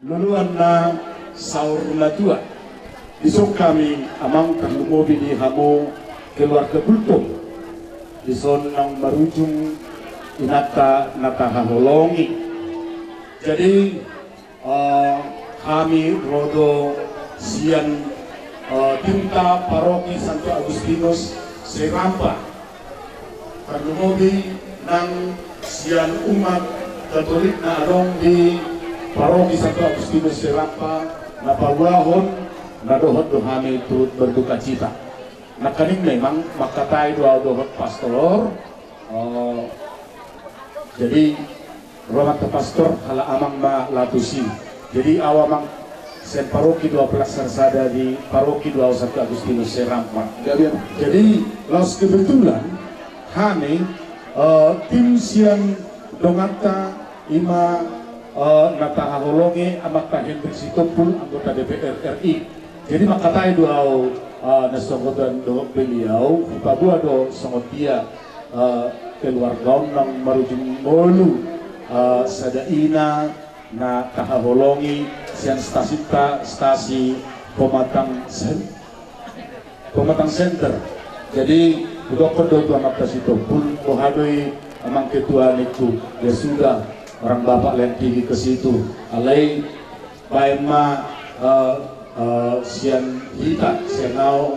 luluan na saur latua. Isok kami amang kalumobi di hamo keluar ke bulto. Ison nang marujung inata natahaholongi. Jadi kami rodo sian tinta paroki Santo Agustinus Serampa. Kalumobi nang sian umat Katolik na arong di paroki Santo Agustinus Serampa napawahon nadohot dohami turut berduka cita. Nakaning memang makatai dohot pastor. Jadi romat ke pastor hala amang ma latusi. Jadi awamang sen paroki 12 sarsada di paroki 21 Agustinus Serampa. Jadi los kebetulan kami tim siang dongata ima natahaholonge amak Hendrik Sitompul anggota DPR RI. Jadi makatai doau nasogodan do beliau pabua do songotia keluarga nang marujung molu sadaina na tahaholongi sian stasi Pematang Center. Jadi udah kodo tuan atas itu pun kohadoi amang ketua niku ya sudah orang bapak lain tinggi ke situ alai baima sian hita sianau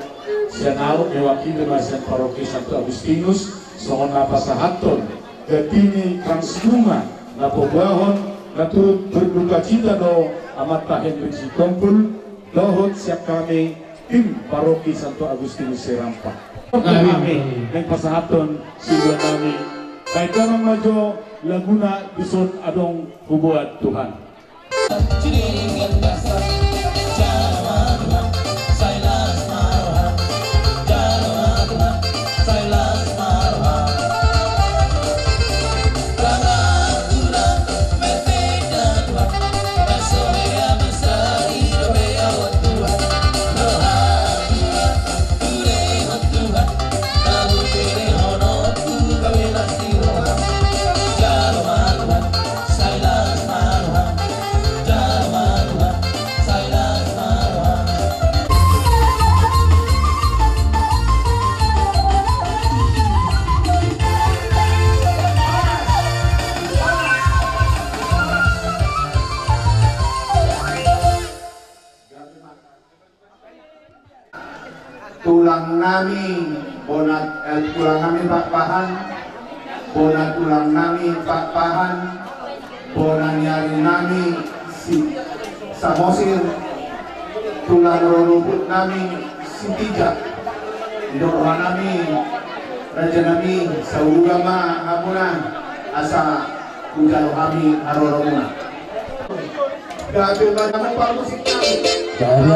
mewakili masian paroki Santo Agustinus songon napasahaton ketini translunga napobahon naturut berduka cita do amat Hendrik Sitompul dohot siap kami tim paroki Santo Agustinus Serampa kami yang pasahaton sila nami kay kanang majo laguna bison adong hubuat Tuhan. Tulang nami bonat tulang nami pakpahan bonat tulang nami pakpahan bonat nyari nami si samosir tulang rumput nami si tijak doa nami raja nami saurugama hamuna asa kujalo kami haroromuna gabi banyak musik nami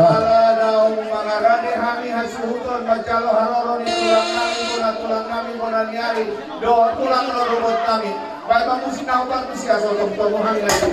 mangarane kami hasuhuton macalo haroron tulang nami bonan nyari do tulang robot kami baik musik na upat siya so tong kami lagi.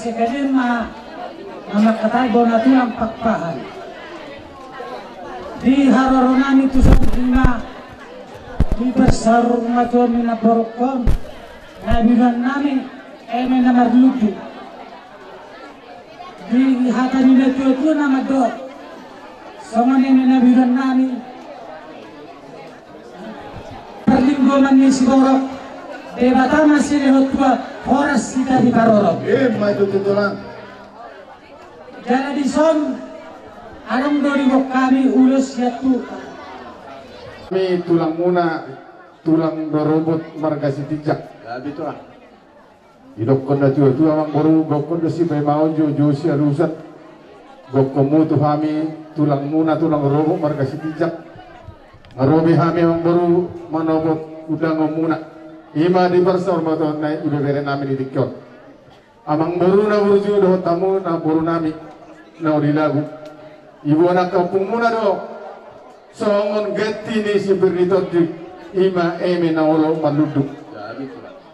sekadar makatay na tulang pakpahan. Di haroro namin ito sa lima, di bersarong matuan na borokon, nabigan namin, may namarludu. Di hata nila ito na madot, sa mga nabigan namin, perlinggo man ni si Borok, di batama sila tua, oras kita di Parorok. May tutulang. Jadi son, anong doribok kami ulos yatu. Kami tulang muna, tulang dorobot marga si tijak. Gabi to ah. Idokon na tuwa amang baru gokon na si may maon jo si alusat. Gokon mo tu kami tulang muna tulang dorobot marga si tijak. Ngarobi kami amang baru manobot udang muna. Ima di bersor maton na ibebere namin idikyon. Amang baru na burju do tamu na baru nami na urilagu. Ibu anak kampung muna do. Songon geti ni si beritot di ima na olo maluduk.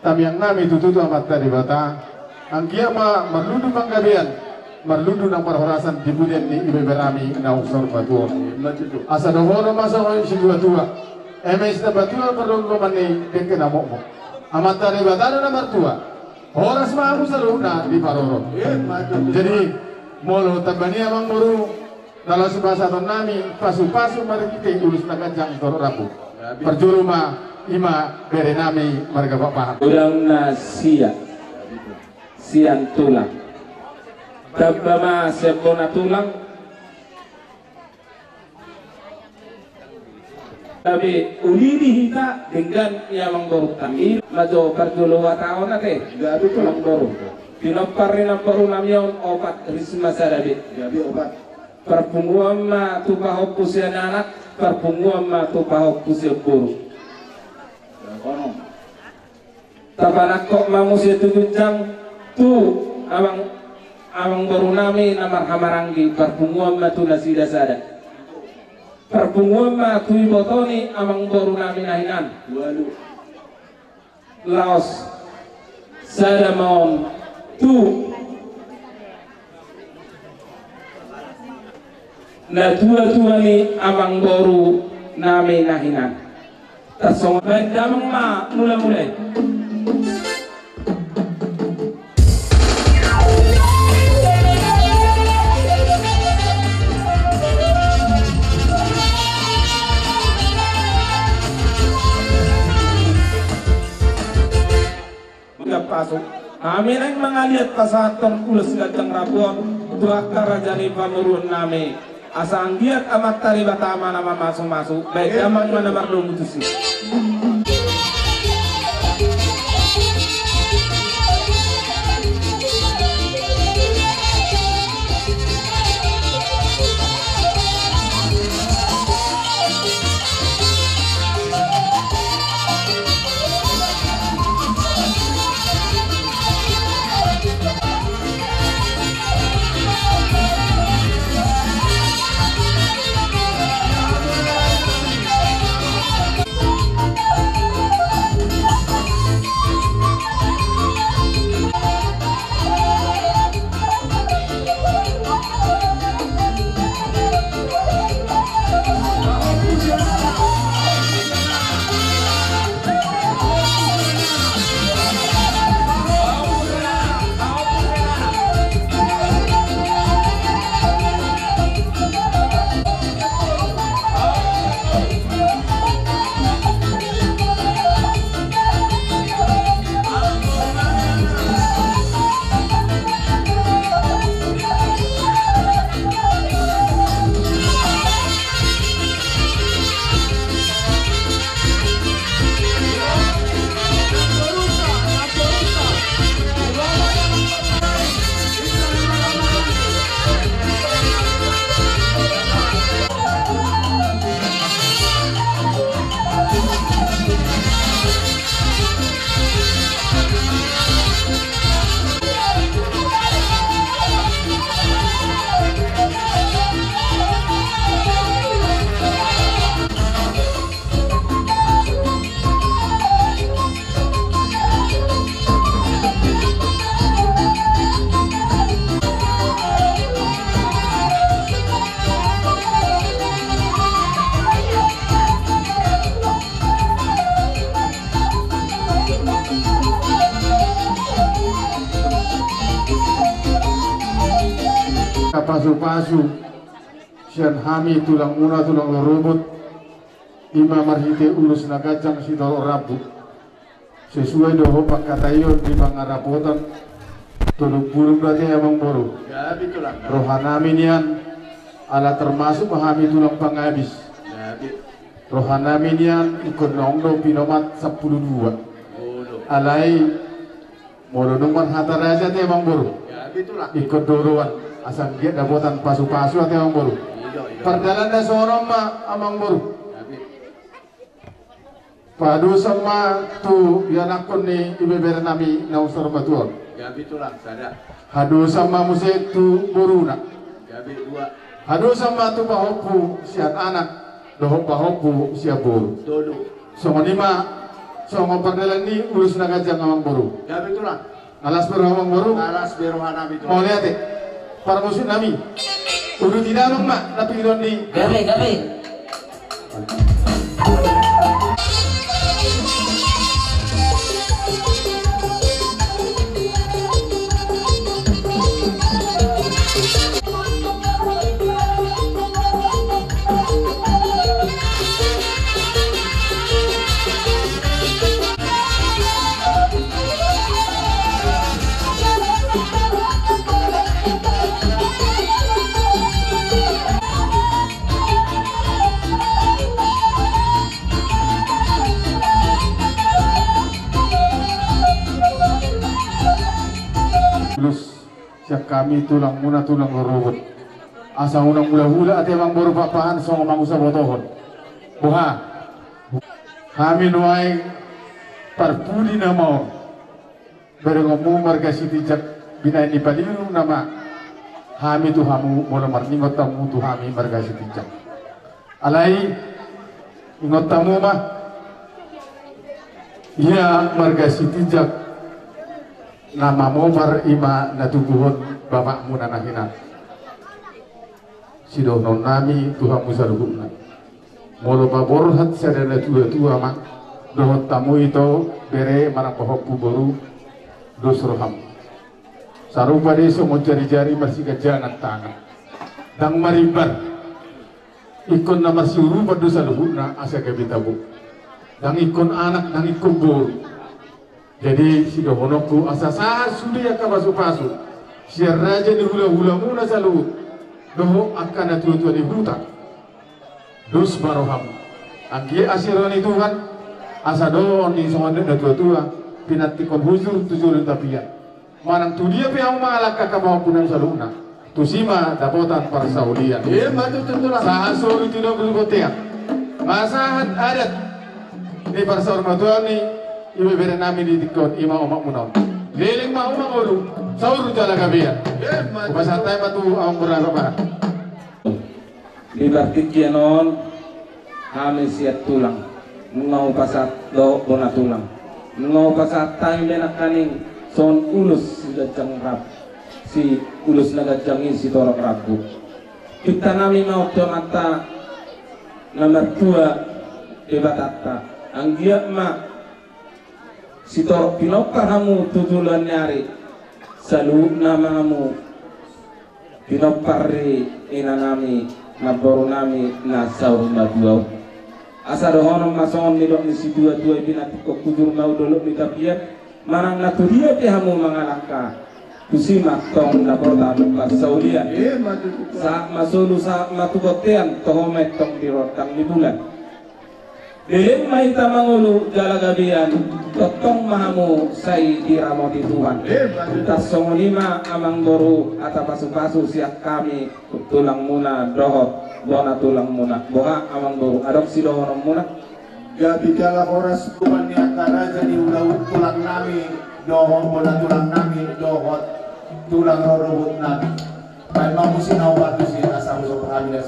Tapi yang nami tututu amat tadi bata. Angkia ma maluduk manggabian. Maluduk nang perhorasan dibudian ni ibu berami na usor batu. Asa dohono masa ko si tua. Sta batua perlu mani dengke namo mo. Amat tadi bata na mertua. Horas ma aku saluna di Paroro. Jadi molo tabani amang baru dalam sebahasa nami pasu-pasu mari kita ulus nagajang toro rabu perjuru ma ima bere nami marga bapak ulang na siang tulang tabama sebona tulang tapi ulini hita dengan yang mengborutang majo perjulu tahun nate gabi tulang baru pinopar ng baru namyon opat risma sarabi gabi opat perpunguan ma tupahok po siya nanak, perpunguan ma tupahok po siya puro. Tapanak kok mamu siya tujujang tu amang baru nami namar hamaranggi perpunguan ma tu nasida sada. Perpunguan ma tu ibotoni amang baru nami nahinan. Laos sada maon tu na tua ni amang baru nami nahinan. Tasong bandamang ma mula-mula. Pasok. Kami nang mangaliat pasatong ulos gajang rabon, dua karajani pamurun nami. Asang giat amat tari batama nama masuk-masuk baik aman mana marlum itu sih. pasu-pasu sian hami tulang una tulang lorobot ima marhite ulus nagajang sidoro rabu sesuai doho pakatayon di mangarapotan tulung burung berarti emang boru rohanami nian ala termasuk mahami tulang pangabis rohanami nian ikut nongdo pinomat 12 alai molodong manhata raja te emang boru ikut doroan asal dia dapotan pasu-pasu ate emang boru perdalan da sorong ma amang boru padu sama tu yang akun ni ibebera nami na usar batuan. Gabi tulang sada. Hadu sama musik tu boruna. Gabi dua. Hadu sama tu bahopu siat anak, dohop bahopu siap boru. Dulu. Songo lima, songo perdalan ni ulus nagajang amang boru. Gabi tulang. Alas beru amang boru. Alas beruhan nami tulang. Mau lihat para musuh nami. Udah tidak amang mak, tapi idon ni. Gabi. Siap kami tulang muna tulang lorobot asa unang hula-hula ate emang baru papahan songo mangusa botohon buha kami nuai parpudi nama berengomu marga sitijak bina ini paliru nama kami tu hamu bola marningot tamu tu kami marga sitijak alai ingot tamu mah iya marga sitijak nama momar ima natubuhon bapakmu nanahina sidohnon nami Tuhan musa luhukna molo baborhat sadana tua mak dohot tamu itu bere marang pohokku boru dosroham sarupa deso mau jari-jari masih kejangan tangan dang maribar ikon nama surupa dosa luhukna asa kebitabu dang ikon anak dang ikon boru. Jadi si dohonoku asasa sudah ya kabasu-pasu si raja ni hula-hula muna salu doho akan tua-tua di hutan dus baroham angki asironi Tuhan asa doon ni songan na tua-tua pinatikon huzur tujurin tapian manang tu dia pe ang malak kakabaw punan saluna tu sima dapotan para saulia sahasuri tidak berbotea masahat adat ni para saurmatuan ni ibu bere nami di dikon ima omak munon leling ma umang ulu saur jala kabia upasantai matu awang berapa para di batik non kami siat tulang ngau pasat do bona tulang ngau pasat tay menak kaning son ulus gajang rab si ulus na gajangi si torok rabu kita nami mau mata nomor 2 debatata ang dia ma si torok pinokar hamu tutulan nyari salu namamu pinokar ina nami naboru nami nasaur maduau asa dohono masongon ni dok ni si dua-dua binati kok kudur mau dolo ni tapian manang naturia pe hamu mangalaka kusima tong naborta nuka saulia sa masulu sa matukotean tohomet tong dirotang ni bulan Dilin mahita mangulu jalagabian totong mahamu say diramoti Tuhan tas songo lima amang boru ata pasu-pasu siap kami tulang muna dohot bona tulang muna boha amang boru adopsi dohon muna gabi kala horas tuan ni antara jadi ulah tulang nami dohon bona tulang nami dohot tulang robot nami baik mamusin awat tu sih asal usul perhamilan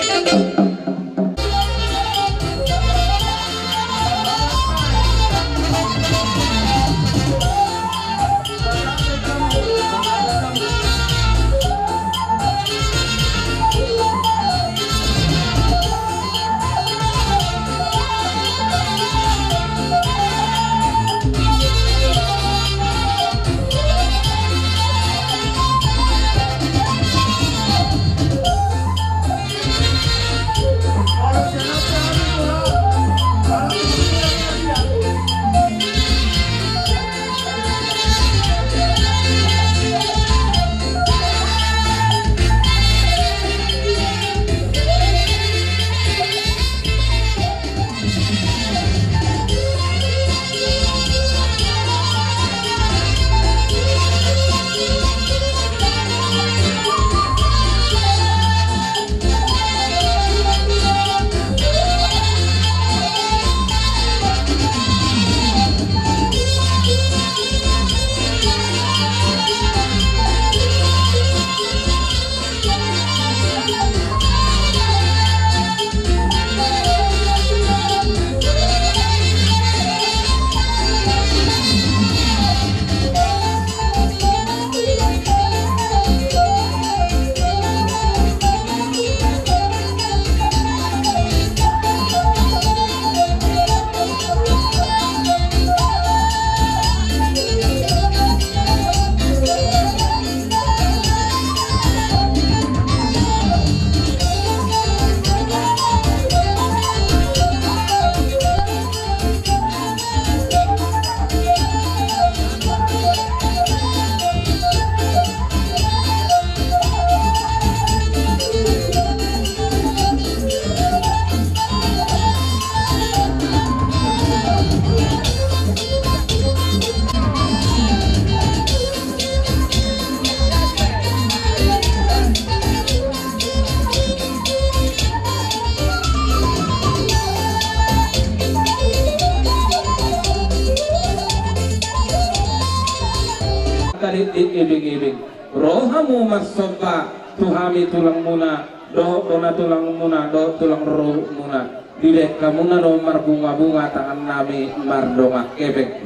balik ibing-ibing rohamu masoba tuhami tulang muna do dona tulang muna do tulang roh muna dilek kamuna do marbunga-bunga tangan nami mardonga kebek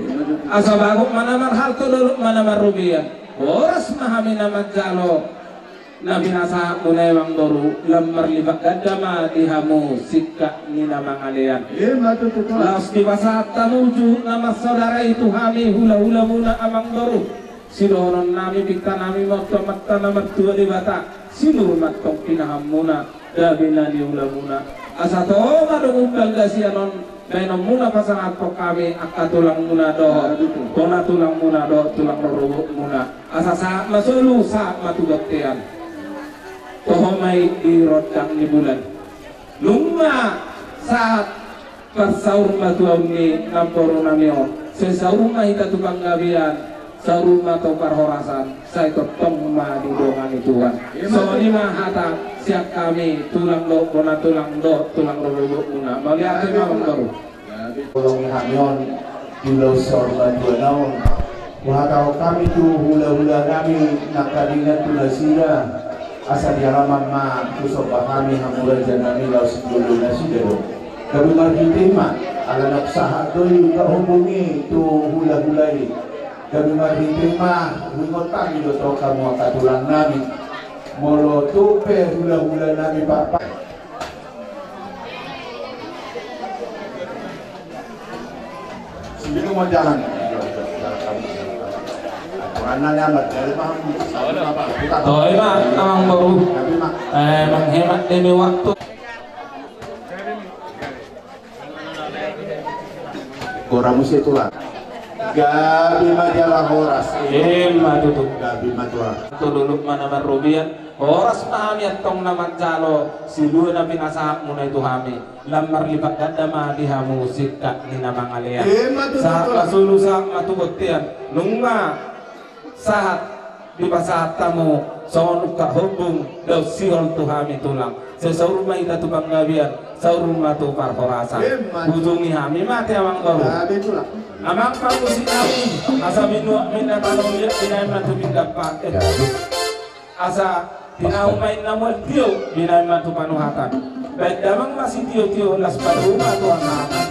asa bagok mana marhal to dulu mana marubian oras mahami nama jalo nabi nasa muna emang doru lamar libak gadama dihamu sikka nina mangalian las di pasat tamuju nama saudara itu hami hula-hula muna amang doru siloron nami bikta nami mokto matta nama tua di bata silur mattong pinahamuna dabina di hula muna asa to madung bagasianon mainom muna pasangat po kami akka tulang muna do kona tulang muna do tulang rurubuk muna asa sa masulu sa matugaktian toho may irodang ni bulan luma saat persaur matuaw ni namporo namio sesaur mahita tukang gabian saur mato parhorasan sa ito tongma di dongan ni Tuhan so ni mahata siap kami tulang do kona tulang do tulang rurubuk muna malihat memang baru tolong hamyon pulau sorba dua naon wahataw kami tu hula-hula kami nakalingan tulasira asa diaraman ma kusok kami hamura janami laos dulu nasi dero kami marhitema ala naksaha doy kahubungi tu hula-hula ini kami marhitema wingotan ito to kamu akatulang nami molo tupe hula-hula nami papa sino mo jalan oh ima amang baru menghemat demi waktu Koramu sih itulah gabi majalah horas tutup gabi matua itu dulu mana marubian horas mahami tong nama jalo silu na pinasahak muna itu hami lamar lipat dadama dihamu sikka ni namang alian saat masulu sa matubuktian nunga saat di pasahat tamu sonuk ka hubung daw sihol tuhami tulang sesaur mahita tu panggabian saur matu parhorasan hujungi hami mati amang baru amang pangusin kami asa minna tanong liat binay matu pindapat asa tinaumay namual tiyo binay matu panuhatan baik damang masih tiyo-tiyo las baru matu ang hatan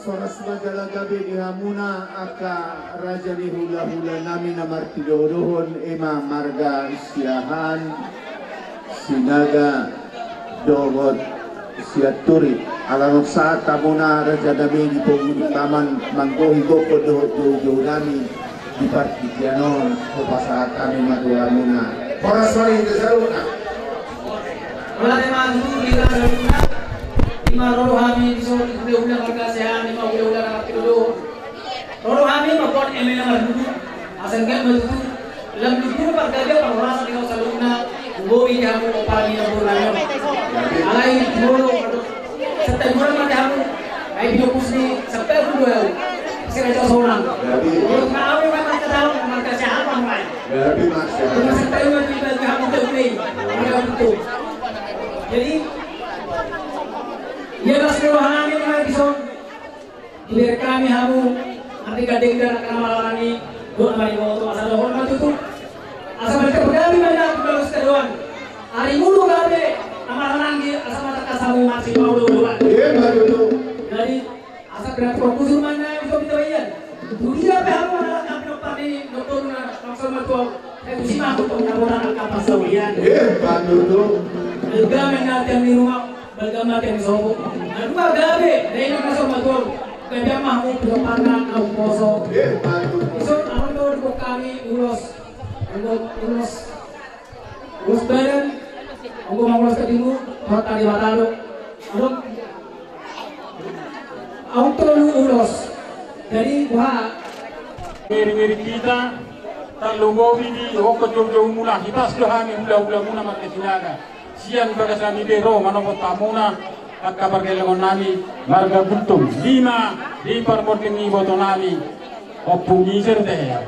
Soras majalah gabi dihamuna aka raja ni hula-hula nami na martidodohon ema marga siahan sinaga dohot siat turi alang saat tamuna raja nabi di pemutaman manggohi goko dohot jauh nami di partikianon kepasahat kami madua muna para sore itu saruna wala teman kita saruna lima roro kami disuruh ulang kerjaan lima ulang dulu roro kami mapon emena mardudu asal kan betul lam dulu pergabia perwasa di kawasan saruna gobi hamu opani burlayo alai dulu setelah bulan mati hamu ai video kusni sampai dulu sira jauh seorang kalau kau yang mana tahu marka siapa mai jadi mas setelah mati bagi hamu terpilih mereka betul jadi ya rasmi wahani yang dison biar kami hamu nanti gading dan akan malarani buat mari waktu asal hormat itu asal mereka berkami banyak kalau seteruan hari mulu gabe amalan lagi asal mata kasamu masih mau duluan jadi asal berat fokus mana itu kita bayar dunia apa hamu adalah kami tadi dokter langsung matu itu sih mah untuk orang kapal sawian bantu Lega menatian di rumah bergama tiang sobo rumah gabe dari masuk matu kerja mahmu berpanang au poso so amun do kami ulos badan aku mau ulos ke timu buat tadi batalo amun auto ulos jadi wah Ngiri-ngiri kita talungowi di hoko jauh-jauh mula hitas dohani hula-hula muna makasinaga siang bagasami bero manopot tamuna at kabar kailangan nami marga buntung lima di parmorting ni boto nami opung ngiser deh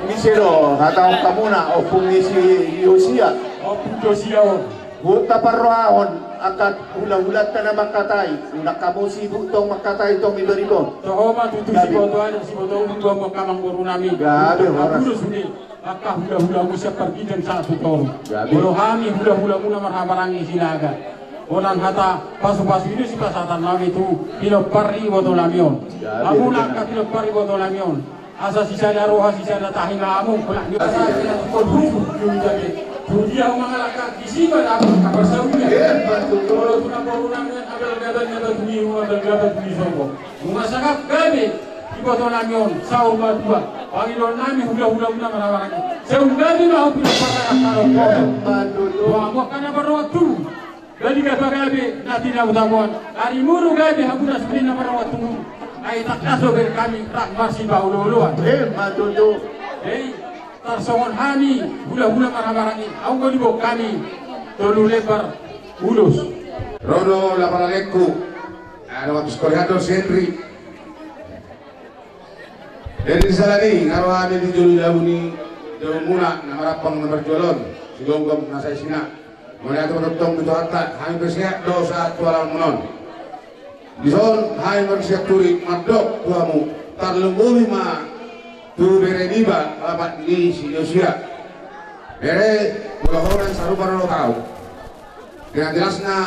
misero hatang kamuna opung si Yosia opung Josia Buta parroahon akat hula-hulat ka na makatay kamu si butong makatay itong ibarito Tohoma tutu si boto aja si boto untung mo kamang buru nami gabi horas suni akka hula-hula mo siya pergi dan satu tol Gabi. Bolo hami hula-hula muna marhabarangi sinaga Onan hata pasu-pasu itu si pasatan nami itu kilo pari boto lamion Amu nakka kilo pari boto lamion Asa sisa roha sisa tahi ngamu kulak ni asa sisa kodru yung jadi Dia mengalahkan di sini apa kabar saunya. Kalau tuna corona abel gabat bunyi sobo. Mengasahkan gabe di bawah namion saur dua. Pangilon nami hula menawarkan. Saya gabe mau pilih para karo. Wah, makanya berwaktu. Jadi gabe nanti na utamuan. Hari muru gabe hakuna sebenarnya berwaktu. Ai tak kaso kami rak masih baulu-uluan. Matutu. Tarsongon hani hula-hula marhabarani au go dibo kami tolu lebar ulus Rodo laparalekku ada waktu skorhado Henry dari salani ngaro ade di jolu dauni jolu muna namarapang nomor jolon sigom nasai sina mana tu tong itu hatta hai bersiap dosa tualang menon dison hai bersiap turi madok tuamu tarlungumi ma tu bere diba apat di si Yosia bere orang saru baru tahu dengan jelasnya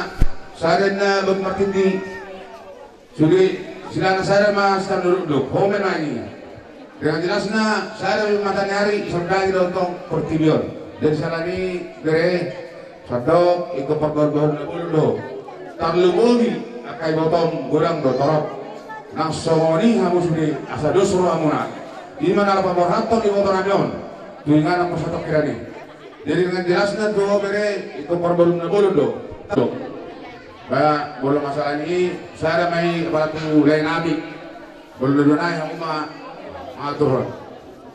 sadana bermartindi sudi silana sadar mas tanur dulu komen lagi dengan jelasnya sadar mata nyari serdagi dontong pertibion dan salani bere sadok ikut pergorgon dulu tarlumoni akai botong gurang do torop nang songoni hamu sudi asa dosro amuna di mana apa borhaton di motor namion tuingan apa satu kirani jadi dengan jelasnya tuh bere itu perbelum boleh do ba boleh masalah ini saya mai kepala tu lain nabi boleh do naik yang umma matur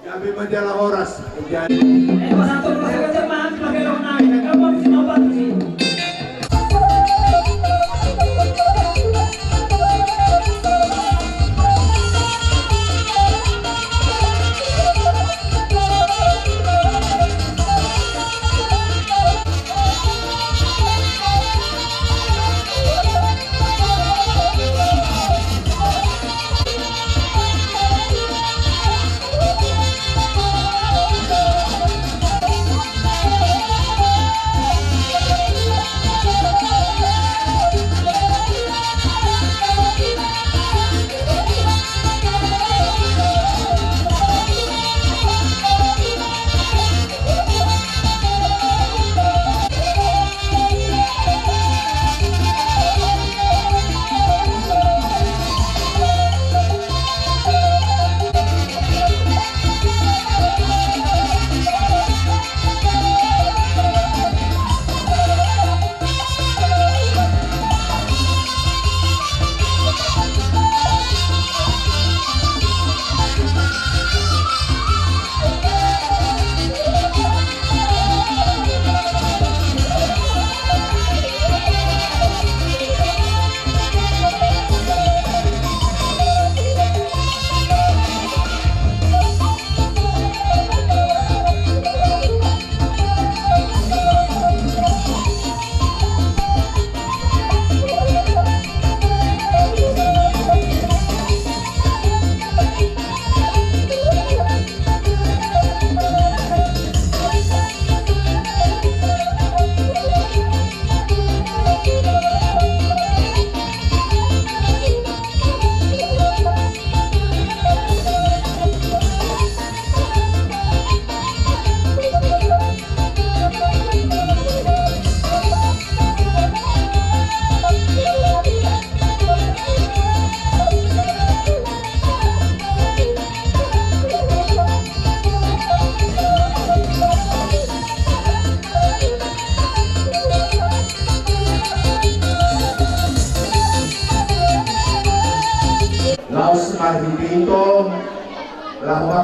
kami menjala horas jadi satu teman pakai orang lain kamu bisa nampak sih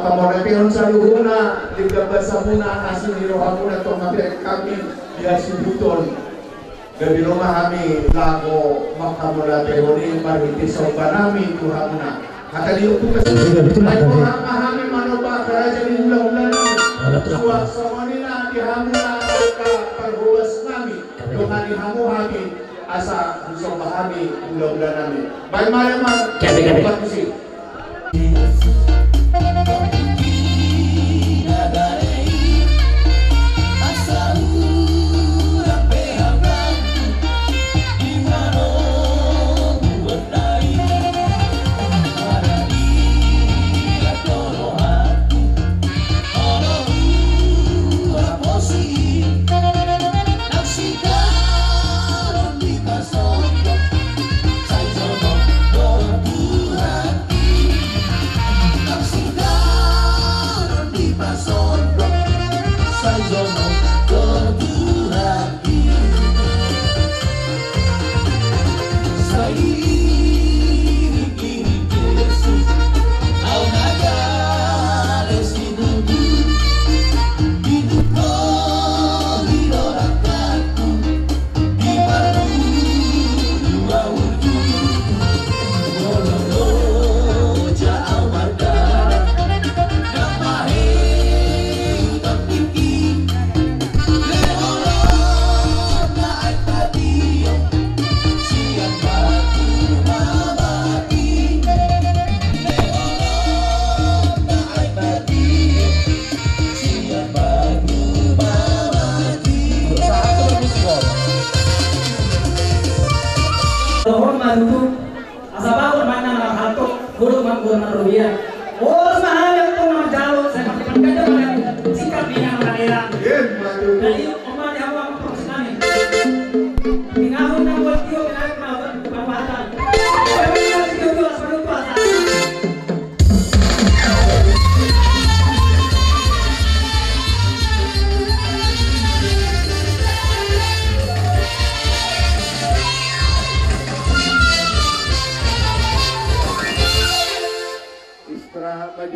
Kamu pion sa luhuna, digabas sa muna, nasi ni rohamuna to mapek kami biasi buton. Gabi rumah kami lago makamula tehoni mariti sa banami tuhamuna. Kata dia tu kasi ay kami manoba karaja ni ulang-ulang. Suwa sa Manila di hamuna ka paghuwas nami. Doon di hamu kami asa sa bahami ulang-ulang nami. Bay malaman obat musik.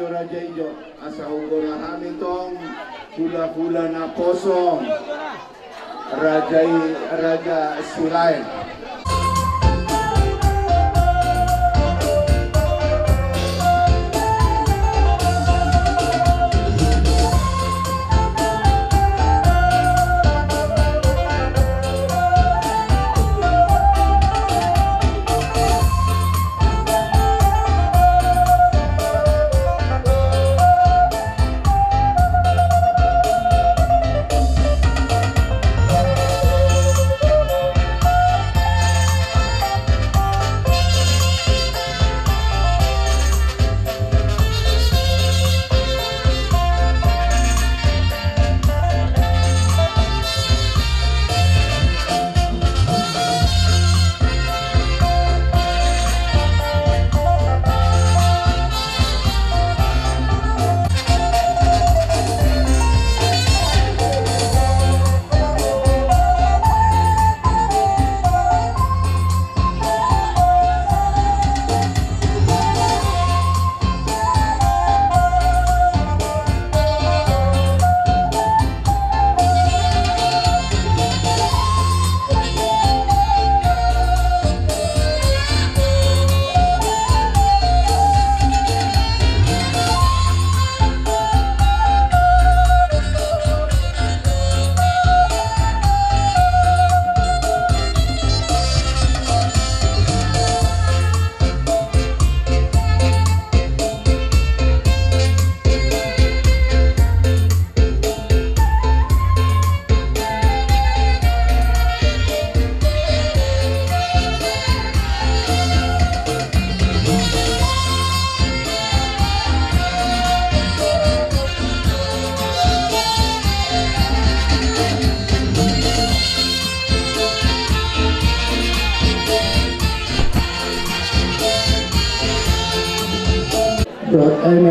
Raja Ijo asa unggul kami tong hula-hula na posong Raja Sulaim.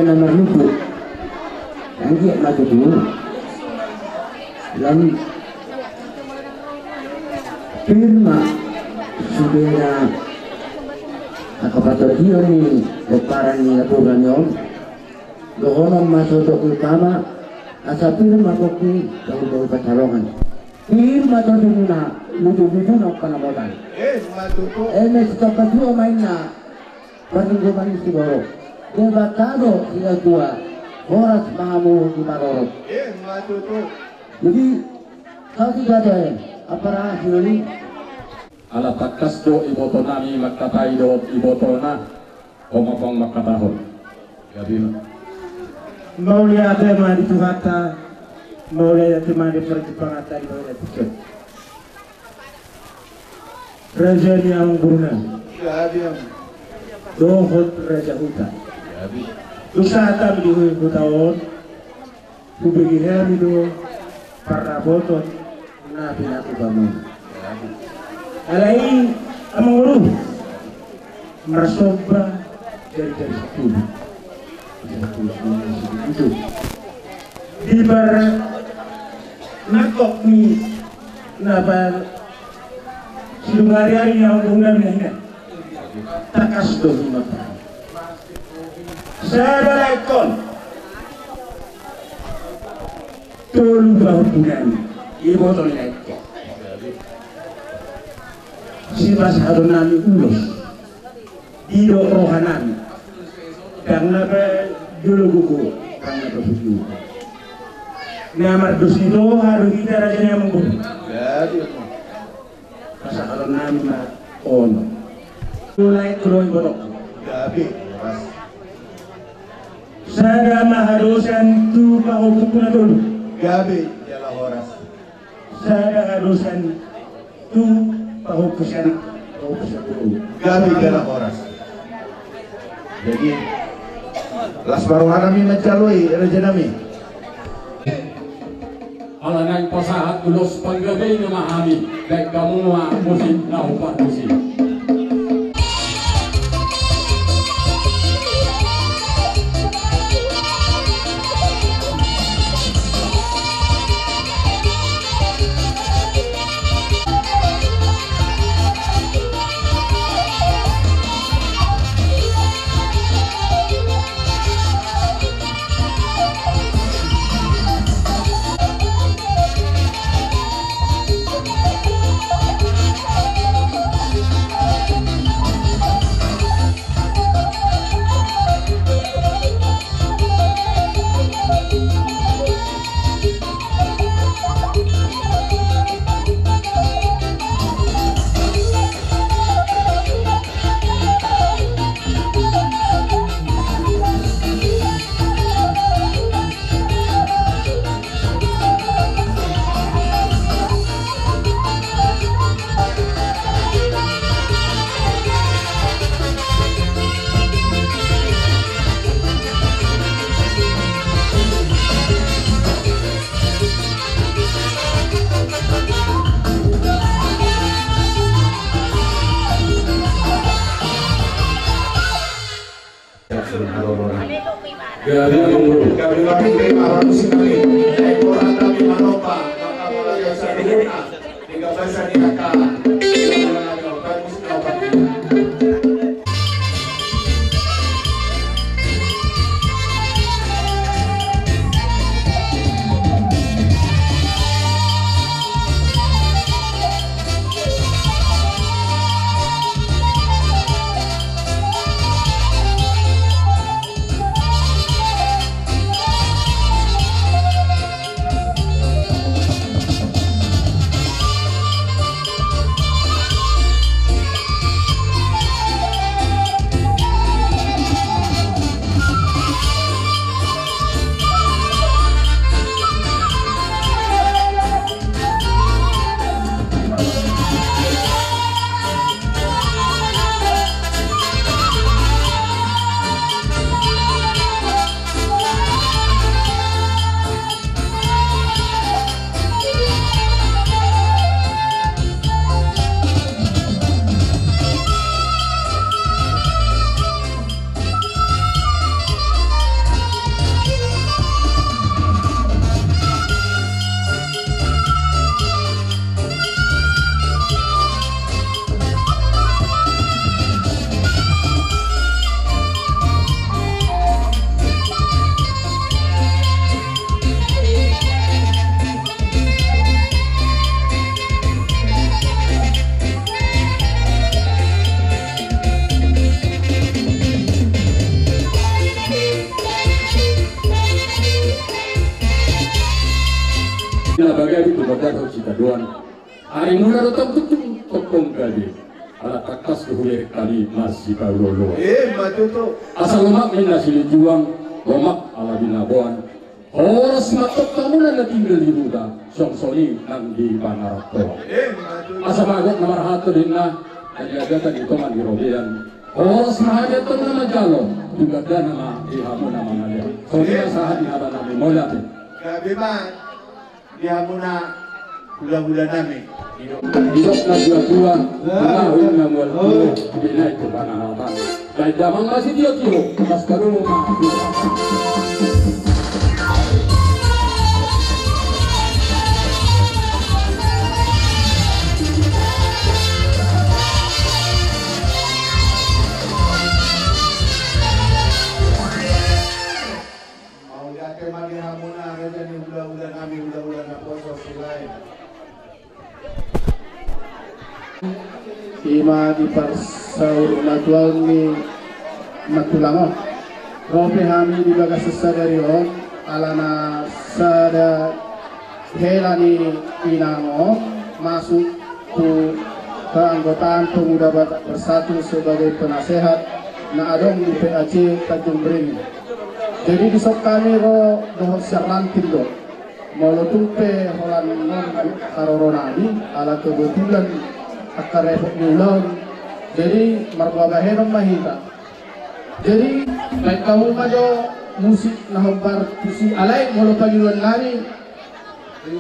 Nomor lupa Anggi maju dulu Lam Firma Subena Akapato Dio ni Leparan ni Lapuran yon dohonom masodok utama asapir makoki daun pacarongan pir matoduna ludu-ludu nak panamotan matuto. mes kapatio mainna paninggoman siguro debatado sila tua horas mangamu di marorok Matuto. jadi kau tidak ada apara sini ala takas do iboto nami magtatay do iboto na omopong magkatahon. Gabi mau lihat tema di Tuhata, mau lihat tema di perjepangatan mau lihat tiket. Raja yang Brunei, Gabi. dohot Raja Hutan. Gabi. Lusata di Hutaon, kubegi hemi do para botot na pinatu bangun. Alai amang uru mersoba dari sepuluh. Itu di bar nakok ni nabar silungari yang undang ini takas do mata saya lekon tolu bahu bukan ibu tol lekon si mas harunami ulos ido rohanami karena dulu buku karena begitu. Namar dosi do harus kita rajanya menggunakan. Gabi. Masa kalau nama ono. Mulai kurang borok. Gabi. Saya maharusan tu pahukum dulu. Gabi. Jalan horas. Saya harusan tu pahukum dulu. Gabi jalan horas. Jadi las baruhanami mencalui raja nami. alangan pasahat ulos panggabi na mahami baik kamu musim na upat musim. modal ho cita doan ari muna rotong tutung tokong kali ala kakas kuhulir kali masih kaulolo matuto asal lemak min nasi juang lemak ala binabuan horas matok kamu na tinggal di muda song soli nang di Panarato asa magot na marahato din na kanyagatan ito man girobian horas mahagad ito na majalo juga na ihamu na mga liya soli na sahat nga ba namin mola gabi man ihamu na hula-hula namin Idok na dua-dua Tunawin na multo Bila itu panahatan Kahit damang masih dia kiro Mas karunong mau dake magi hamuna reja ni hula-hula nami hula-hula na poso silai Ima di parsaur matual ni matulango. Robe hami di bagas sadari on alana sada helani inango masuk ke keanggotaan Pemuda Batak Bersatu sebagai penasehat na adong di PAC Tanjung Beringin. Jadi di sok kami ro dohot serlantin do. Molo tumpe holan non karoronadi ala kebetulan akar repot nyulong jadi marbabahenom mahita jadi baik kamu majo musik nahobar pusi alai molo paguluan lari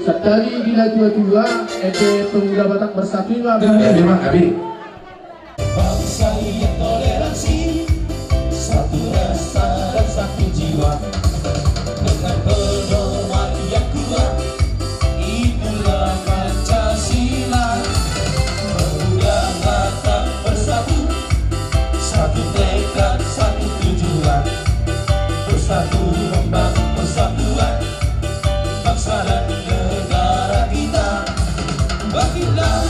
setali bila dua-dua ede Pemuda Batak Bersatu terima kasih bangsa yang toleransi satu rasa dan satu jiwa dengan pedoman yang kuat itulah Pancasila. Pemuda Batak Bersatu satu tekad satu tujuan bersatu membangun persatuan bangsa dan negara kita bangkitlah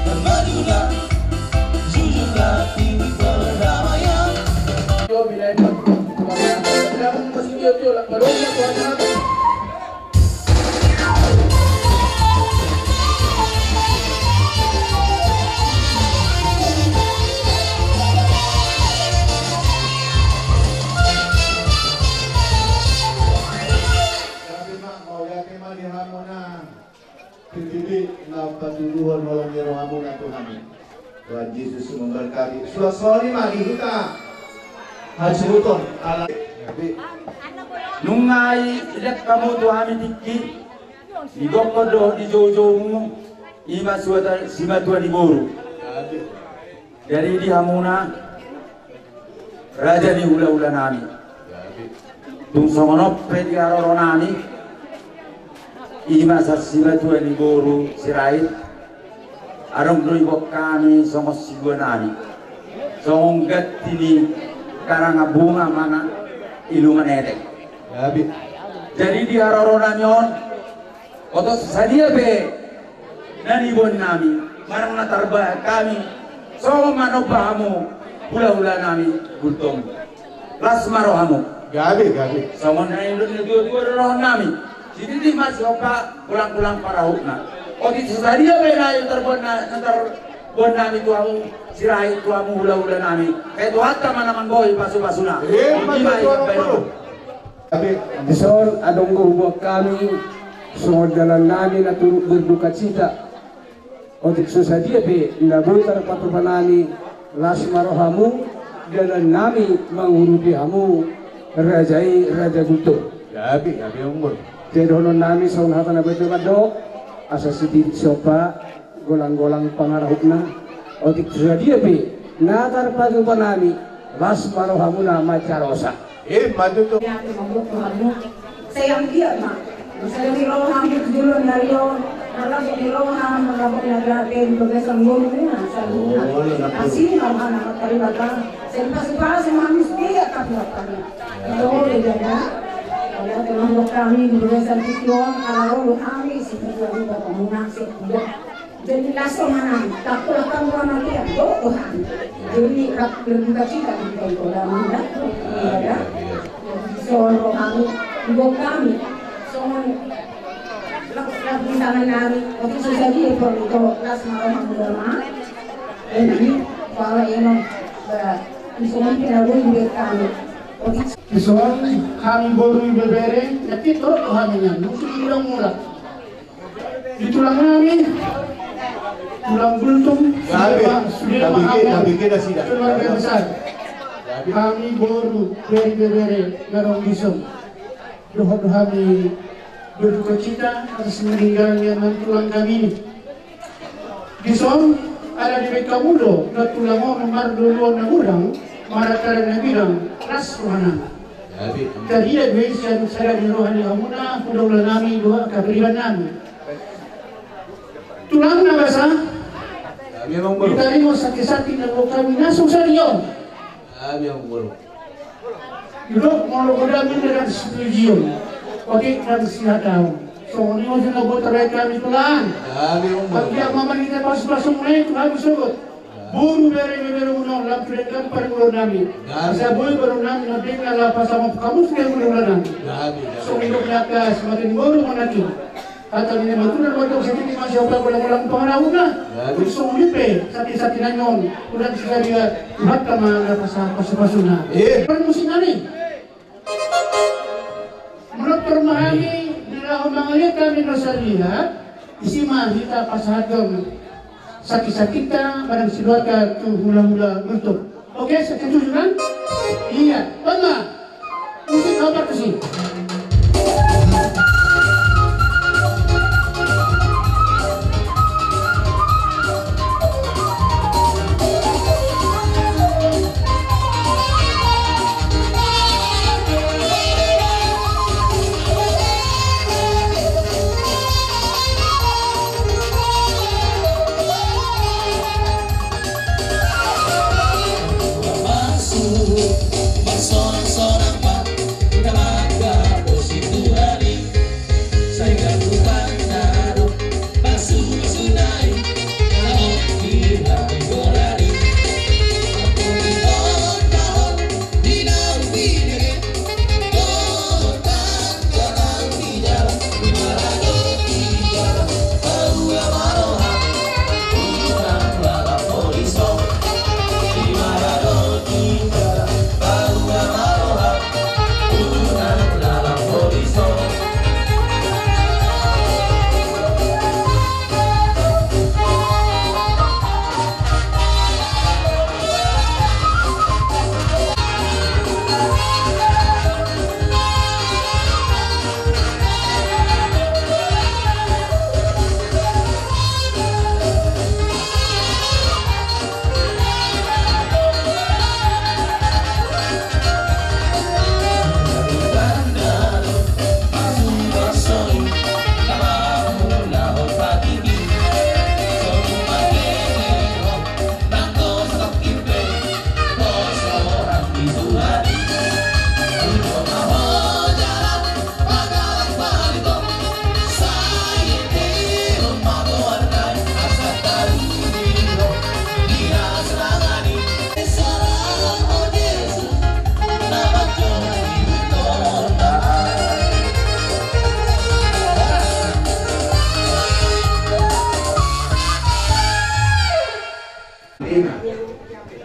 dan majulah jujurlah tinggi perdamaian. Patuduhan walang nirahamu na Tuhan Tuhan Yesus memberkati suasana mari kita haji utong ala nungai ilat kamu Tuhan dikki di gokodo di jojo ima suata sima Tuhan di boru dari di hamuna raja di hula-hula nami tung songonop di aroro nami ima sasima Tuhan di boru sirait arong doi kami songos sigua nami songong gatini karanga bunga mana ilungan edek jadi di aroro nami on otos sadia be nani bon nami marang natarba kami songong manobahamu hula-hula nami gultong las marohamu gabi songong na ilun dua roh nami jadi masih oka pulang-pulang para hukna otis sadia be na terbuat nantar bon nami tuamu sirai tuamu hula-hula nami kayak tuhatta mana boy pasu-pasuna Besor adong gubok kami sungod dalan nami na turut berduka cita otik susadia be naboy tar patupanani las marohamu dalan nami manghurupi hamu rajai raja guto gabi umur tedonon nami saun hata na betul kado asa sidit sopa golang-golang pangarahukna otik susadia be natar patupanani las marohamu na macarosa maju tuh saya dia mak saya di roham dulu dari dalam di roham mengabuk nagatin tugasan guru saluran asih nama terlibat sempat manis dia kapalnya itu boleh jadi kalau teman kami tugasan tujuan kalau kami seperti pemenang sekian jadi langsung mana tak pernah nanti Tuhan jadi berduka cita kita itu dalam ya soal kami ibu kami soal bintangan namin. Kasi sasabihin po ito, las maramang magama. Jadi, para yun isuman pinagulibig kami. Isuan, kami baru bebere, nakit to kami yan. Musuh ilang mula. Itu lang namin. Tulang bultung, sudah Nabigyan na sila. keluarga besar. Kami baru bebere, garong bisong. Dohod kami berduka cita atas meninggalnya nan tulang kami ini. Bisong ada di Bekamudo, na tulang mo nomor duluan na urang, marakaran na bilang, ras rohana. Kaya besan saya di rohani amuna, kudaw nami doa kapriban nami. Tulang na basa, itali mo sakit-sakit na mo kami nasong sa riyon. Duduk mau kami dengan setuju, pakai kan sihatau. So ini mau juga buat mereka itu kan. Bagi yang mama kita pas mulai itu harus sebut. Buru beri unang lampirkan perguluan kami. Saya boleh berunang nanti kalau pas sama kamu sudah berunang. So hidupnya ke semakin baru menanti. Atau ini betul betul sedikit masih apa ulang pengaruh na. Terus ulipe sati nanyon. Udah sudah dia hatta mana pas-pasuna. Permusikan ini. Menurut permahami dalam mengalir kami dosa lihat isi mahita pasahatom sakit-sakit kita pada siluarkan tu hula-hula bentuk. Oke, setuju kan? Iya, benar. Musik kabar ke sini.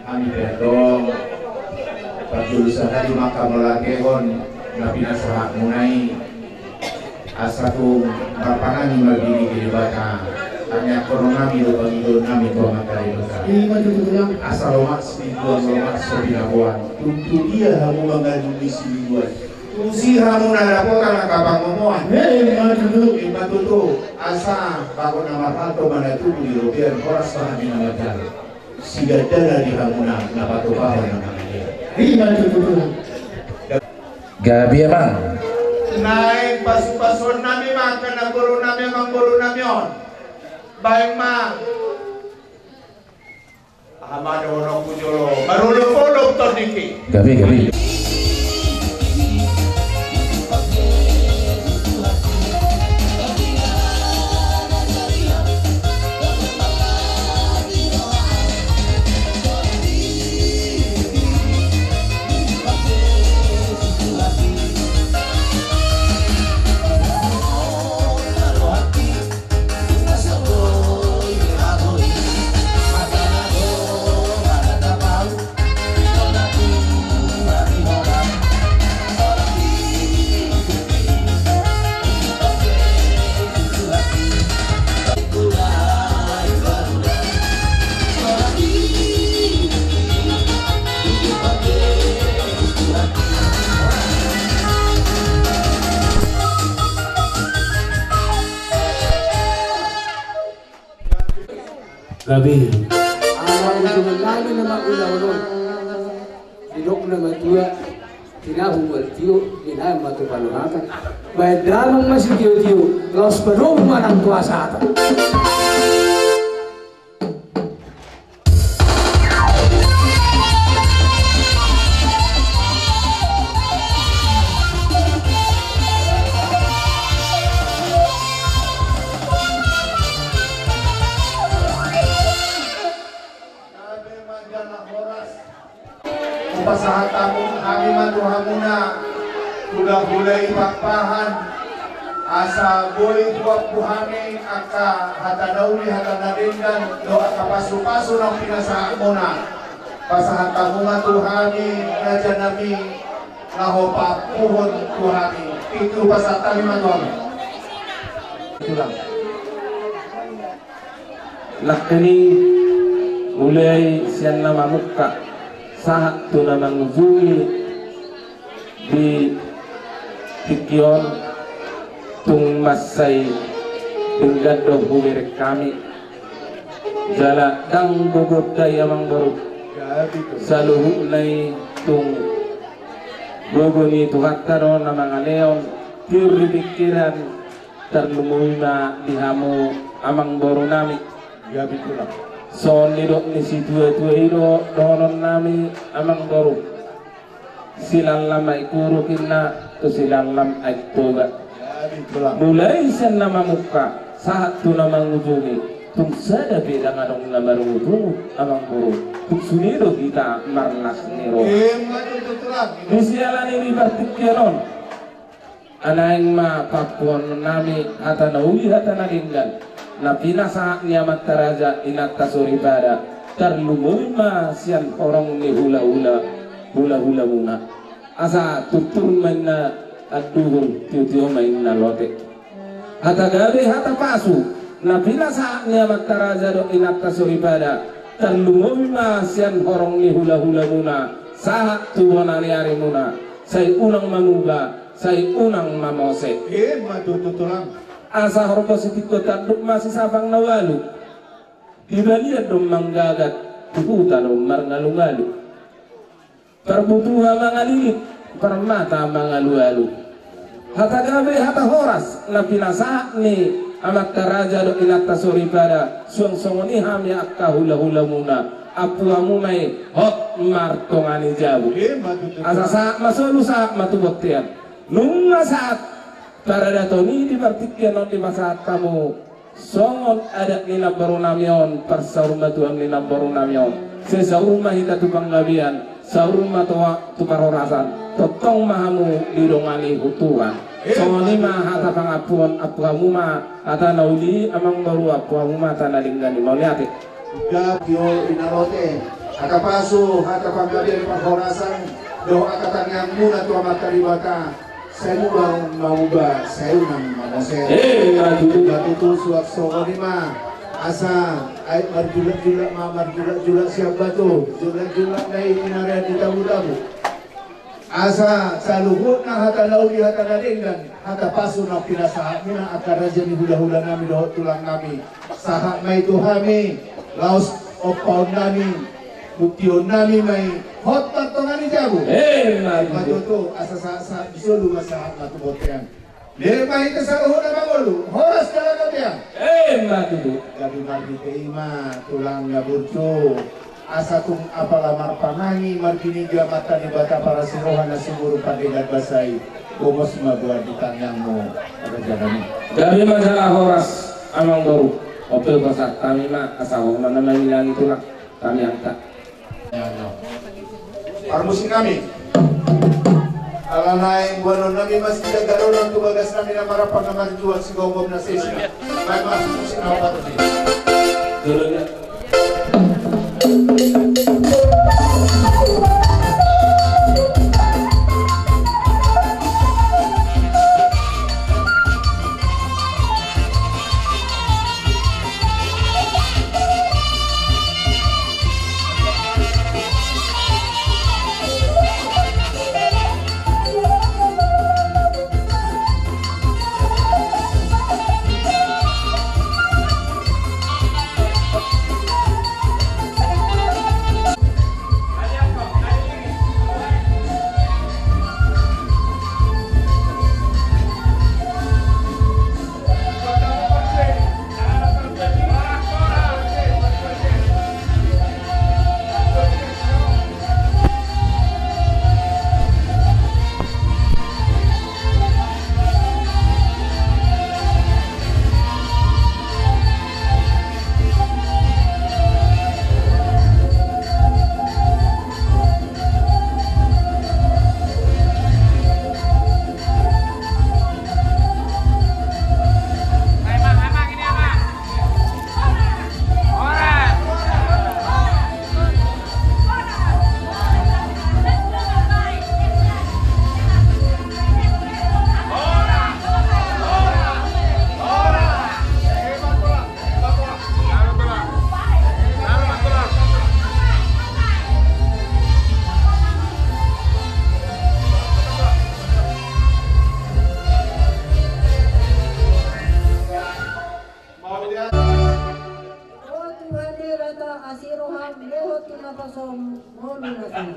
Kami berdong perjurusan di makam melakehon nabi nasahat munai asatu berpanangi magini kiribata hanya koronami lubang nami tuang kali besar asal lomak semingguan lomak sobinabuan untuk dia hamu mengadu di semingguan Tusi hamu nadapokan kapang ngomoan ima tutu asa bakon nama rato mana tubuh di robian koras pahami nama jalan siga dala di hamuna napato bahon nama dia Gabi emang naik pasu-pasun nami makan naguru nami mangguru namion baik ma Ahmad ono kujolo marulupuluk tordiki Gabi Gabi. Awal mengenali nama ulang-ulang. Hidok nama tua. Tinahong bertiyo, tinahong matupaluhakan. Baik dalam masih tiyo-tiyo, los penuman ang kuasa ata. Pasahatamu kami maduhamuna sudah mulai pakpahan asa boy buat buhami aka hatadauli hatanadengan doa kapasu-pasu ng pinasaamuna pasahatamu matuhami raja nabi ngahopa puhon tuhami itu pasahatamu maduhami itulah lakini mulai siyan na mamukka saat tu namang zui di pikion tung masay dengan do bulir kami jala dang gugut day amang baru saluhu nai tung guguni tuhataro namang aleon puri pikiran terlumuna dihamu amang baru nami ya bitulah so nidok ni si tua-tua iro donon nami amang baru silang lama ikuru kinna to silang lam aitoga mulai sen nama muka saat tu nama ngujungi tung sada beda ngadong nama rutu amang baru tung suniro kita marnas niro disialan ini bertikiron anaing ma papuan nami hatanawi hatanadinggan na pinasa niya mataraja inatta soribada terlumui ma sian orang ni hula-hula muna asa tutun main na aduhul tiyo main na lote hata gabi hata pasu na pinasa niya mataraja do inatta soribada terlumui ma sian orang ni hula-hula muna sahat tuwana ni ari muna say unang manuga say unang mamose matututulang asa horpo sitikko tanduk masih sabang nawalu dibalian dong manggagat tuhutan dong marngalu-ngalu perbutuha mangalilit permata mangalu-alu hata gabe hata horas na pinasa ni amak karaja do inatta soribada suang-suangoni hami akka hula-hula muna apuamu may hot martongani jabu asa saat masulu saat matuboktian nunga saat para datoni di partikian di masa kamu songon adat nina baru namion persaurma tuang nina baru namion sesaurma hita tupang gabian saurma toa tuparorasan totong mahamu didongani hutuan songon lima hata pangapuan apuamu ma hata nauli amang baru apuamu ma hata nalinggani mauliati gabyo inarote akapasu hata panggabian pahorasan doa katanyang muna tuwa mataribata saya mau saya unang mamose batutu suap songo lima asa ay marjulak siapa tuh julak nai minarea di tabu asa saluhut na hata lauli hata nadenggan hata pasu na pinasa mina akar raja ni hula-hula nami dohot tulang nami sahat may tuhami laos opaun nami buktiun nami may hot tantongan ni jabu matutu asa sa bisulu masahat matubotean dere mahita sa uhod na bangolu horas talaga tiyan matutu gabi margi keima tulang ngaburcu asa kung apalamar panangi marginiga mata ni bata para sirohan na siguro pandilag basay kumos mabuhat di tanyang mo ada jadami gabi masalah horas amang baru opel kosak kami ma asawang mana manilang itulah kami angkat Parmusin kami alanay buwan nami mas garo ng tubagas namin na marapang naman juwag si Gogom na sesya may masusin ako pa ito asiroham lehot tunapasom ngolu nasan.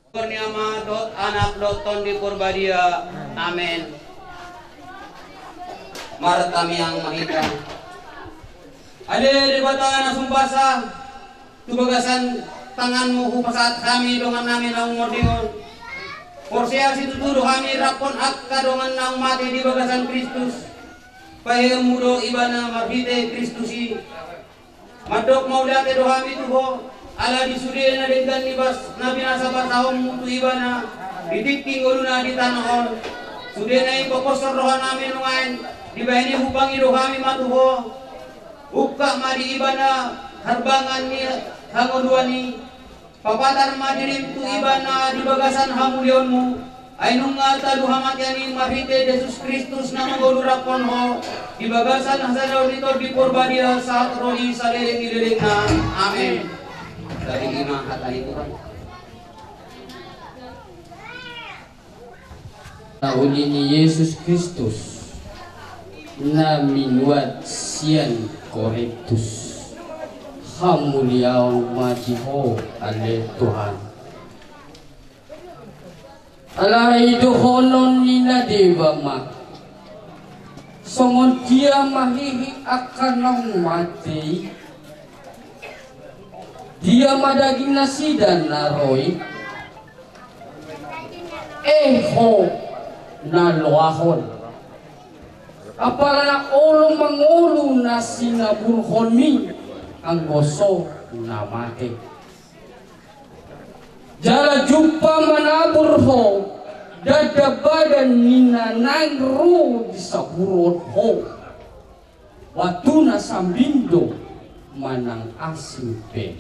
Kurniama dot anak doton di Purbadia, amin. Maret kami yang mahita. Ade di batang sumpasa, tubagasan tanganmu hupasat kami dongan namin ang mordingon. Porsia situ tuduh kami rapon akka dongan nang mati di bagasan Kristus. Pahing mudo ibana marhite Kristusi. Madok maulate do kami tuho. Ala di sudena dengan libas nabi nasabar tahun mutu ibana didikting uluna di tanahon sudena yang pokosor rohan namin ngain dibahini hubangi rohami matuho ukka madi ibana harbangan ni hangoduani papatar madirim tu ibana di bagasan hamulionmu ainung ngata duhamat yani marhite Yesus Kristus nama golurapon ho di bagasan hasanau dito di Purbadia saat rohi saleleng na amin. Dari lima kata itu kan. Tahun ini Yesus Kristus na minuat sian korektus hamuliaw majiho ale Tuhan. Alay dohonon ni na deba mak songon dia mahihi akan ng mati. Dia madaging nasi dan naroy eho na loahon apala na ulong mangulo na sinaburhon mi ang goso na mate jala jumpa manaburho dadabadan ninanang ro di saburot ho watu na sambindo manang asimpe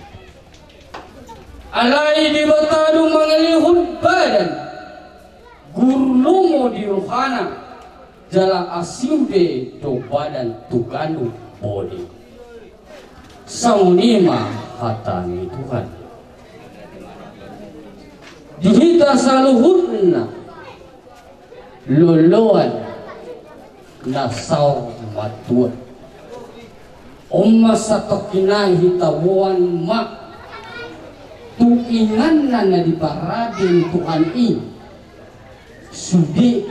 alai di batadu mengelihun badan gurlumo di rohana jala asimbe do badan tuganu bodi saunima hatani Tuhan dihita saluhutna luluan nasaw matuan umma sa kakinahi tawuan mak tuingan na di paradin Tuhan i sudei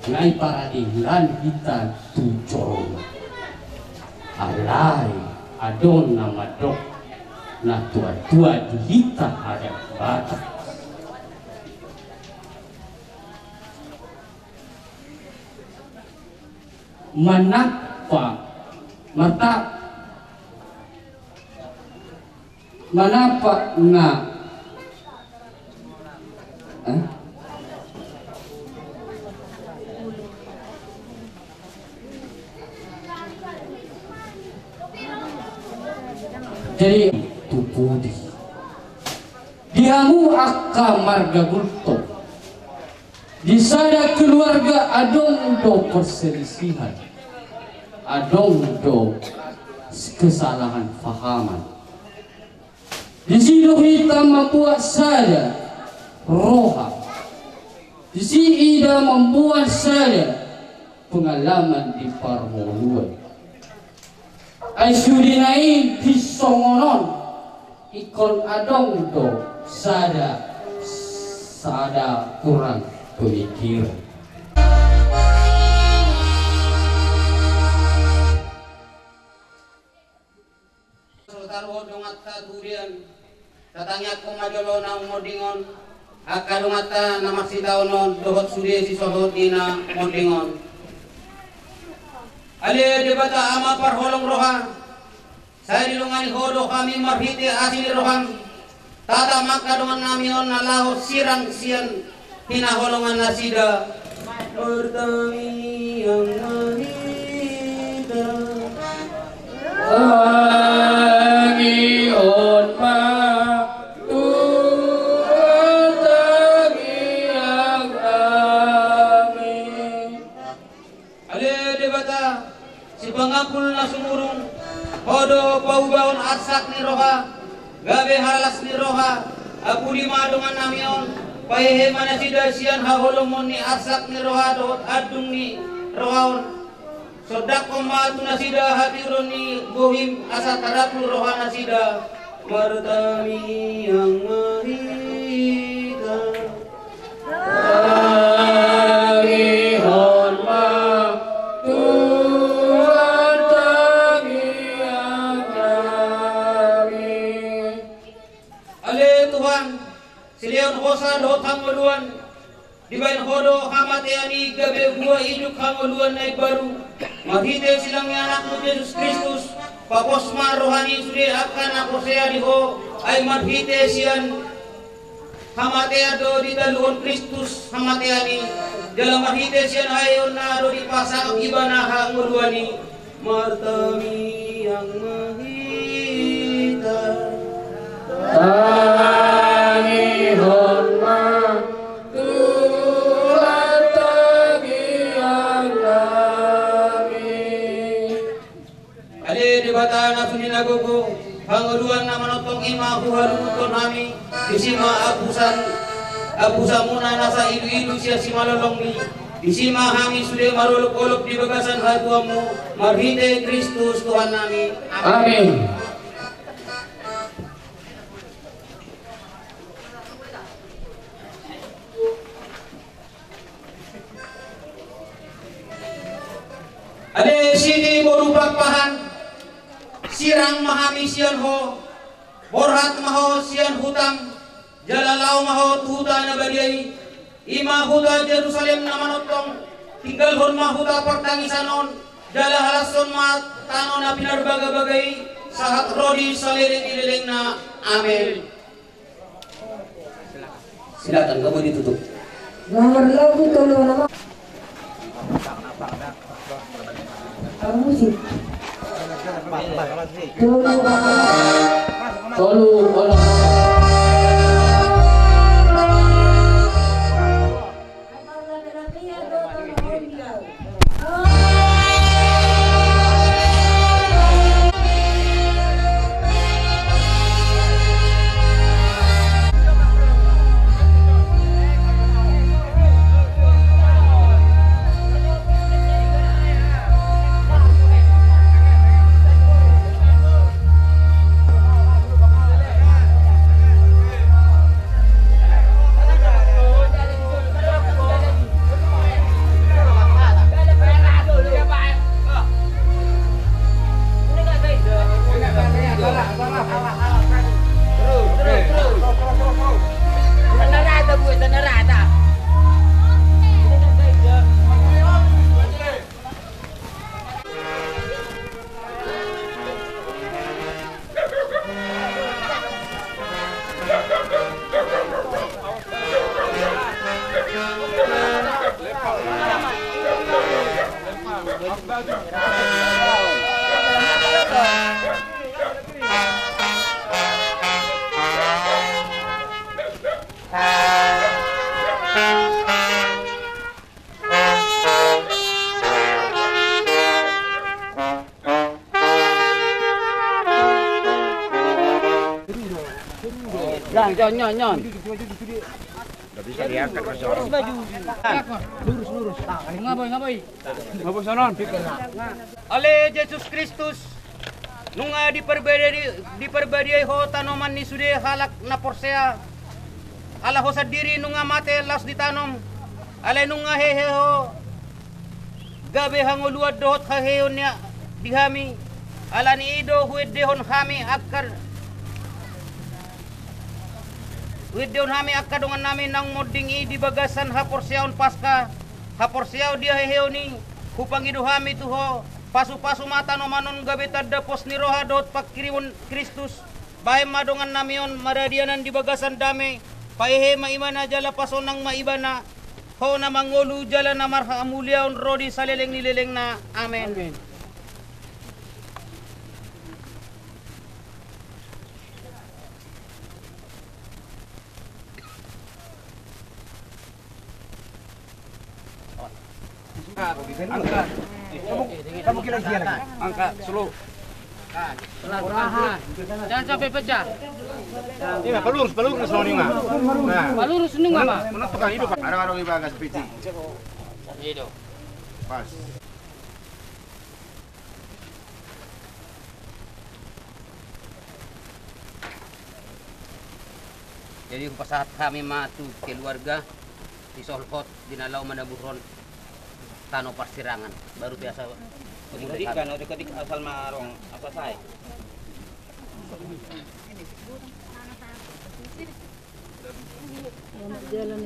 ngai paradin lan kita tujon alai adon nama dok na tua-tua dihita ada bata manapa mata manapa nga jadi tupudi diamu akka marga gulto di sada keluarga adong do perselisihan, adong do kesalahan fahaman. Di situ kita membuat saya roha, di sini ida membuat saya pengalaman di parmoluan. Aisudinai disongonon ikon adong do sada kurang pemikiran. Sultan dongatta durian tatangyak komajolo na modingon akadongata namaksitaonon dohot sude si sohot ina modingon. Ale debata ama parholong roha saya dilungani hodo kami marhite asini roham tata maka dengan namion nalaho sirang sian hina holongan nasida bertami yang mahita Angion ma tuatagi yang amin. Ale debata si pangapul na sumurung hodo paubaon atsak ni roha gabe halas ni roha aku lima dengan namion pahehe mana sida sian haholomon ni atsak ni roha dohot adung ni rohaon sodak komatu nasida hadiron ni bohim asa tarapul roha nasida martami yang mahita Angihon ma Silian hosa do tangoluan dibain hodo hamate ani gabe gua hidup kangoluan naik baru mahite silangnya anakmu Yesus Kristus paposma rohani sude akan aku saya diho ay mahite sian hamate do di daluan Kristus hamate ani dalam mahite sian ayon na do di pasang ibana kangoluani martami yang mahita Angihon ma tuatagi yang amin. Ale debata na suninagogo panguluan na manotong ima huhaluton nami disima abusan muna nasa ilu-ilu siya si malolongmi disima hami sude marulok-olok di bagasan hatuamu marhite Kristus Tuhan nami Amin. Ade sini borupak pahan sirang mahami sian ho borhat maho sian hutang jalalau maho tuhuta na badiai ima huta Jerusalem na manotong tinggal hon mahuta pertangisanon jala halason mat tano na pinarbaga-bagay sahat rodi saliring-ililing na amen. Silakan kamu ditutup. Nomor lagu tolong nama. Musik. Tolu Nyon. Gak bisa diangkat ke sono. Lurus. Ngaboy. Ngaboy sonon. Ale Yesus Kristus nunga diperbadiai ho tanoman ni sude halak na porsea. Ala ho sa diri nunga mate las ditanom. Ale nunga hehe ho gabe hanguluad dohot haheon niya dihami. Ala ni ido huid dehon hami akar Widyon hami akadungan namin ng moding di bagasan haporsiyaon paska. Haporsiyaw dia heheo ni hupang iduhami tuho. Pasu-pasu mata no manon gabitad dapos ni roha dot pagkirimun Kristus. Bahay madungan namion maradianan di bagasan dami. Pahehe maimana jala pason ng maibana. Ho na mangulu jala na marha amulyaon rodi sa leleng nileleng na. Amen. Amen. Angkat. Kamu kira dia lagi. Angkat, slow. Perlahan. Jangan sampai pecah. Ini pelurus nih mah. Nah, Pelurus nih mah. menentukan hidup. Ada ibagas peci. Hidup. Pas. Jadi saat kami matu keluarga di Solkot dinalau manaburon tano persirangan baru biasa Kedik kan kedik asal marong apa say. Jalan